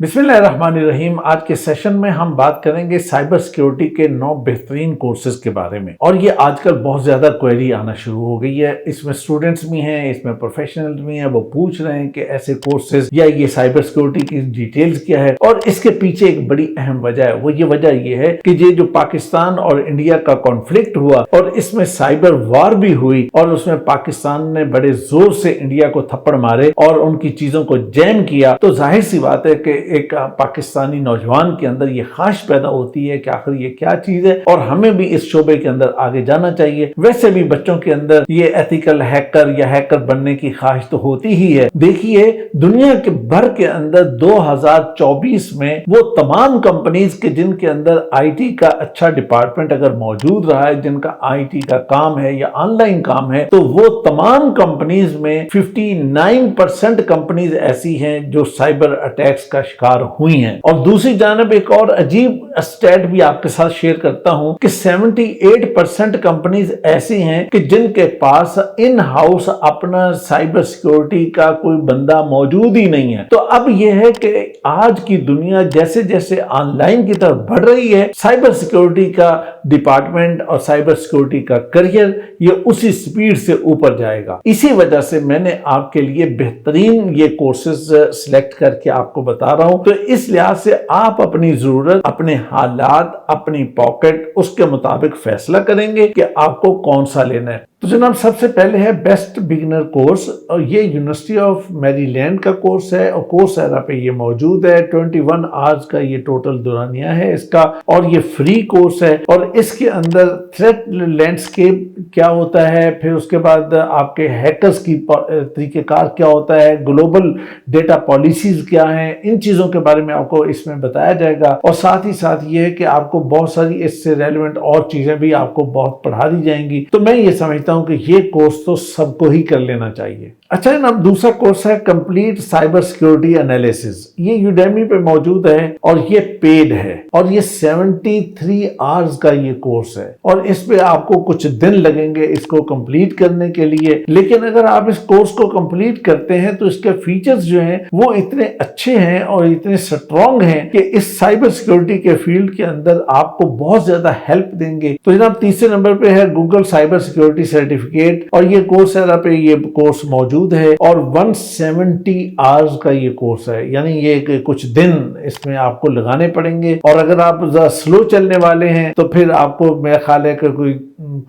बिस्मिल्लाहिर्रहमानिर्रहीम। आज के सेशन में हम बात करेंगे साइबर सिक्योरिटी के 9 बेहतरीन कोर्सेज के बारे में। और ये आजकल बहुत ज़्यादा क्वेरी आना शुरू हो गई है। इसमें स्टूडेंट्स भी हैं, इसमें प्रोफेशनल्स भी हैं। वो पूछ रहे हैं कि ऐसे कोर्सेज या ये साइबर सिक्योरिटी की डिटेल्स क्या है। और इसके पीछे एक बड़ी अहम वजह है। वो ये वजह ये है कि ये जो पाकिस्तान और इंडिया का कॉन्फ्लिक्ट हुआ और इसमें साइबर वार भी हुई और उसमें पाकिस्तान ने बड़े जोर से इंडिया को थप्पड़ मारे और उनकी चीज़ों को जैम किया, तो जाहिर सी बात है कि एक पाकिस्तानी नौजवान के अंदर ये ख्वाहिश पैदा होती है कि आखिर ये क्या चीज है और हमें भी इस शोबे के अंदर आगे जाना चाहिए। वैसे भी बच्चों के अंदर ये एथिकल हैकर या हैकर बनने की ख्वाहिश तो होती ही है। देखिए, दुनिया के भर के अंदर 2024 में वो तमाम कंपनीज के जिनके अंदर आईटी का अच्छा डिपार्टमेंट अगर मौजूद रहा है, जिनका आईटी का काम है या ऑनलाइन काम है, तो वो तमाम कंपनीज में 59% कंपनीज ऐसी हैं जो साइबर अटैक्स का शिकार हुई हैं। और दूसरी जानब एक और अजीब स्टैट भी आपके साथ शेयर करता हूं कि 78% कंपनीज ऐसी हैं कि जिनके पास इन हाउस अपना साइबर सिक्योरिटी का कोई बंदा मौजूद ही नहीं है। तो अब यह है कि आज की दुनिया जैसे जैसे ऑनलाइन की तरफ बढ़ रही है, साइबर सिक्योरिटी का डिपार्टमेंट और साइबर सिक्योरिटी का करियर ये उसी स्पीड से ऊपर जाएगा। इसी वजह से मैंने आपके लिए बेहतरीन ये कोर्सेज सिलेक्ट करके आपको बता रहा हूं। तो इस लिहाज से आप अपनी जरूरत, अपने हालात, अपनी पॉकेट, उसके मुताबिक फैसला करेंगे कि आपको कौन सा लेना है। तो जनाब, सबसे पहले है बेस्ट बिगिनर कोर्स और ये यूनिवर्सिटी ऑफ मैरीलैंड का कोर्स है और कोर्सेरा पे ये मौजूद है। 21 आवर्स का ये टोटल दौरानिया है इसका और ये फ्री कोर्स है। और इसके अंदर थ्रेट लैंडस्केप क्या होता है, फिर उसके बाद आपके हैकर्स की तरीकेकार क्या होता है, ग्लोबल डेटा पॉलिसीज क्या हैं, इन चीजों के बारे में आपको इसमें बताया जाएगा। और साथ ही साथ ये है कि आपको बहुत सारी इससे रेलेवेंट और चीजें भी आपको बहुत पढ़ा दी जाएंगी। तो मैं ये समझता हूं कि ये कोर्स तो सबको ही कर लेना चाहिए। अच्छा जनाब, दूसरा कोर्स है कंप्लीट साइबर सिक्योरिटी एनालिसिस। ये यूडेमी पे मौजूद है और ये पेड है और ये 73 आवर्स का ये कोर्स है और इस पे आपको कुछ दिन लगेंगे इसको कंप्लीट करने के लिए। लेकिन अगर आप इस कोर्स को कंप्लीट करते हैं तो इसके फीचर्स जो हैं वो इतने अच्छे हैं और इतने स्ट्रॉन्ग हैं कि इस साइबर सिक्योरिटी के फील्ड के अंदर आपको बहुत ज्यादा हेल्प देंगे। तो जनाब, तीसरे नंबर पे है गूगल साइबर सिक्योरिटी सर्टिफिकेट और ये कोर्सेरा पे ये कोर्स मौजूद है और 170 आवर्स का ये कोर्स है, यानी ये कुछ दिन इसमें आपको लगाने पड़ेंगे। और अगर आप स्लो चलने वाले हैं तो फिर आपको मेरा ख्याल है कि कोई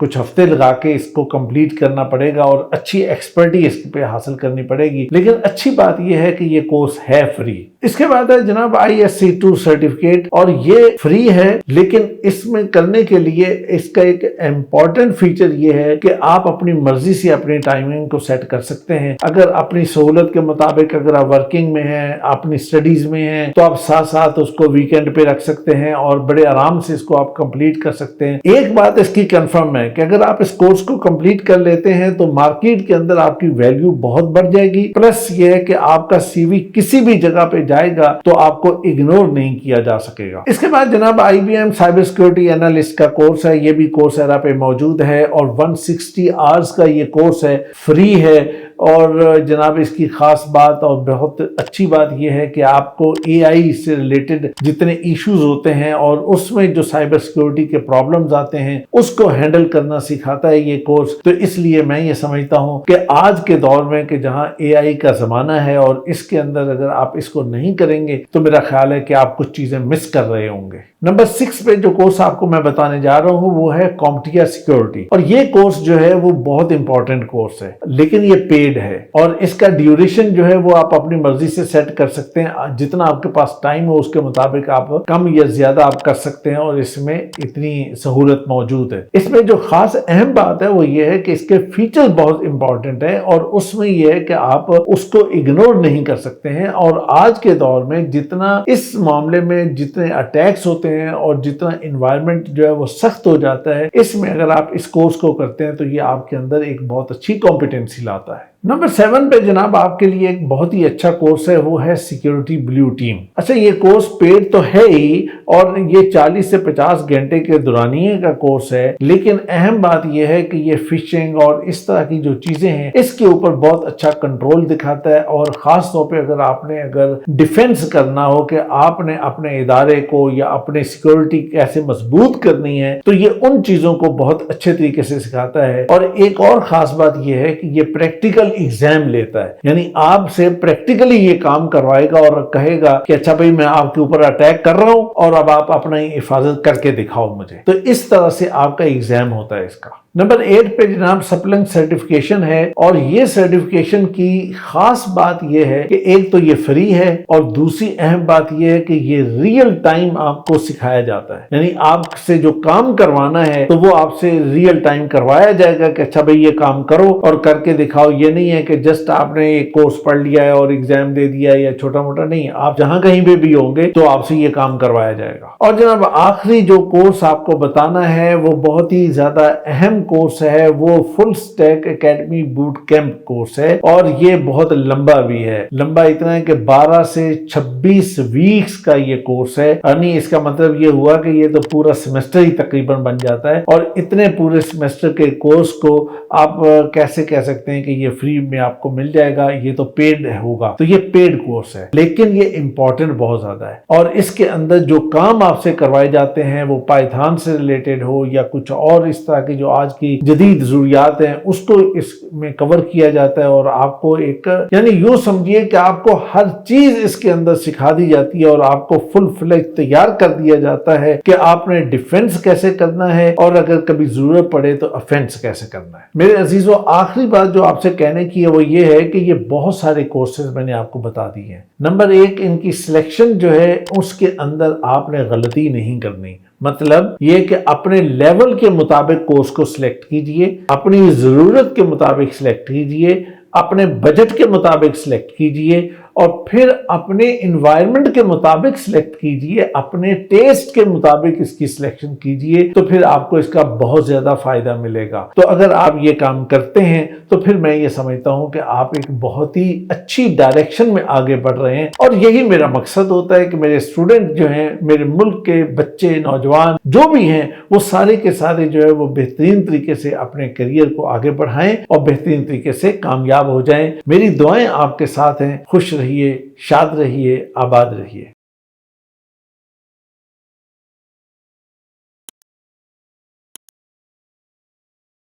कुछ हफ्ते लगा के इसको कंप्लीट करना पड़ेगा और अच्छी एक्सपर्टी इस पे हासिल करनी पड़ेगी। लेकिन अच्छी बात यह है कि ये कोर्स है फ्री। इसके बाद है जनाब ISC2 सर्टिफिकेट और ये फ्री है, लेकिन इसमें करने के लिए इसका एक इम्पॉर्टेंट फीचर ये है कि आप अपनी मर्जी से अपनी टाइमिंग को सेट कर सकते हैं। अगर अपनी सहूलत के मुताबिक अगर आप वर्किंग में हैं, अपनी स्टडीज में हैं, तो आप साथ साथ उसको वीकेंड पे रख सकते हैं और बड़े आराम से इसको आप कंप्लीट कर सकते हैं। एक बात इसकी कंफर्म है कि अगर आप इस कोर्स को कंप्लीट कर लेते हैं तो मार्केट के अंदर आपकी वैल्यू बहुत बढ़ जाएगी। प्लस ये है कि आपका CV किसी भी जगह पे जाएगा तो आपको इग्नोर नहीं किया जा सकेगा। इसके बाद जनाब IBM साइबर सिक्योरिटी एनालिस्ट का कोर्स है, ये भी कोर्सेरा पे मौजूद है और 160 आवर्स का ये कोर्स है, फ्री है। और जनाब, इसकी खास बात और बहुत अच्छी बात यह है कि आपको AI से रिलेटेड जितने इश्यूज होते हैं और उसमें जो साइबर सिक्योरिटी के प्रॉब्लम्स आते हैं उसको हैंडल करना सिखाता है ये कोर्स। तो इसलिए मैं ये समझता हूं कि आज के दौर में कि जहां AI का जमाना है और इसके अंदर अगर आप इसको नहीं करेंगे तो मेरा ख्याल है कि आप कुछ चीजें मिस कर रहे होंगे। नंबर 6 पे जो कोर्स आपको मैं बताने जा रहा हूं वो है CompTIA सिक्योरिटी और ये कोर्स जो है वो बहुत इंपॉर्टेंट कोर्स है, लेकिन ये पेड है और इसका ड्यूरेशन जो है वो आप अपनी मर्जी से सेट कर सकते हैं। जितना आपके पास टाइम हो उसके मुताबिक आप कम या ज्यादा आप कर सकते हैं और इसमें इतनी सहूलत मौजूद है। इसमें जो खास अहम बात है वो ये है कि इसके फीचर्स बहुत इंपॉर्टेंट है और उसमें ये है कि आप उसको इग्नोर नहीं कर सकते हैं। और आज के दौर में जितना इस मामले में जितने अटैक्स होते हैं और जितना एनवायरनमेंट जो है वो सख्त हो जाता है, इसमें अगर आप इस कोर्स को करते हैं तो ये आपके अंदर एक बहुत अच्छी कॉम्पिटेंसी लाता है। नंबर 7 पे जनाब आपके लिए एक बहुत ही अच्छा कोर्स है, वो है सिक्योरिटी ब्लू टीम। अच्छा, ये कोर्स पेड तो है ही और ये 40 से 50 घंटे के दौरानिए का कोर्स है, लेकिन अहम बात यह है कि ये फिशिंग और इस तरह की जो चीजें हैं इसके ऊपर बहुत अच्छा कंट्रोल दिखाता है। और खास तौर पे अगर डिफेंस करना हो कि आपने अपने इदारे को या अपने सिक्योरिटी कैसे मजबूत करनी है, तो ये उन चीजों को बहुत अच्छे तरीके से सिखाता है। और एक और खास बात यह है कि ये प्रैक्टिकल एग्जाम लेता है, यानी आपसे प्रैक्टिकली ये काम करवाएगा और कहेगा कि अच्छा भाई मैं आपके ऊपर अटैक कर रहा हूं और अब आप अपना हिफाजत करके दिखाओ मुझे। तो इस तरह से आपका एग्जाम होता है इसका। नंबर 8 पे जनाब सप्लंग सर्टिफिकेशन है और ये सर्टिफिकेशन की खास बात ये है कि एक तो ये फ्री है और दूसरी अहम बात ये है कि ये रियल टाइम आपको सिखाया जाता है, यानी आपसे जो काम करवाना है तो वो आपसे रियल टाइम करवाया जाएगा कि अच्छा भाई ये काम करो और करके दिखाओ। ये नहीं है कि जस्ट आपने एक कोर्स पढ़ लिया है और एग्जाम दे दिया है या छोटा मोटा, नहीं, आप जहां कहीं पे भी होंगे तो आपसे ये काम करवाया जाएगा। और जनाब आखिरी जो कोर्स आपको बताना है वो बहुत ही ज्यादा अहम कोर्स है, वो full stack academy boot camp course है और ये बहुत लंबा भी है। लंबा इतना है कि 12 से 26 वीक्स का ये कोर्स है, यानी इसका मतलब ये हुआ कि ये तो पूरा सेमेस्टर ही तकरीबन बन जाता है। और इतने पूरे सेमेस्टर के कोर्स को आप कैसे कह सकते हैं कि ये फ्री में आपको मिल जाएगा, ये तो पेड होगा। तो ये पेड कोर्स है, लेकिन ये इंपॉर्टेंट बहुत ज्यादा है। और इसके अंदर जो काम आपसे करवाए जाते हैं वो पाइथन से रिलेटेड हो या कुछ और इस तरह की जो आज की जदीद जरूरियात हैं उसको इसमें कवर किया जाता है। और आपको एक, यानी यूं समझिए कि आपको हर चीज इसके अंदर सिखा दी जाती है और आपको फुल फ्लेज तैयार कर दिया जाता है कि आपने डिफेंस कैसे करना है और अगर कभी जरूरत पड़े तो ऑफेंस कैसे करना है। मेरे अजीजों, आखिरी बात जो आपसे कहने की है वो ये है कि ये बहुत सारे कोर्सेज मैंने आपको बता दिए हैं। नंबर 1, इनकी सिलेक्शन जो है उसके अंदर आपने गलती नहीं करनी। मतलब ये कि अपने लेवल के मुताबिक कोर्स को सिलेक्ट कीजिए, अपनी जरूरत के मुताबिक सिलेक्ट कीजिए, अपने बजट के मुताबिक सिलेक्ट कीजिए और फिर अपने इन्वायरमेंट के मुताबिक सिलेक्ट कीजिए, अपने टेस्ट के मुताबिक इसकी सिलेक्शन कीजिए, तो फिर आपको इसका बहुत ज्यादा फायदा मिलेगा। तो अगर आप ये काम करते हैं तो फिर मैं ये समझता हूं कि आप एक बहुत ही अच्छी डायरेक्शन में आगे बढ़ रहे हैं। और यही मेरा मकसद होता है कि मेरे स्टूडेंट जो हैं, मेरे मुल्क के बच्चे, नौजवान जो भी हैं, वो सारे के सारे जो है वो बेहतरीन तरीके से अपने करियर को आगे बढ़ाएं और बेहतरीन तरीके से कामयाब हो जाएं। मेरी दुआएं आपके साथ हैं। खुश रहिए, शाद रहिए, आबाद रहिए।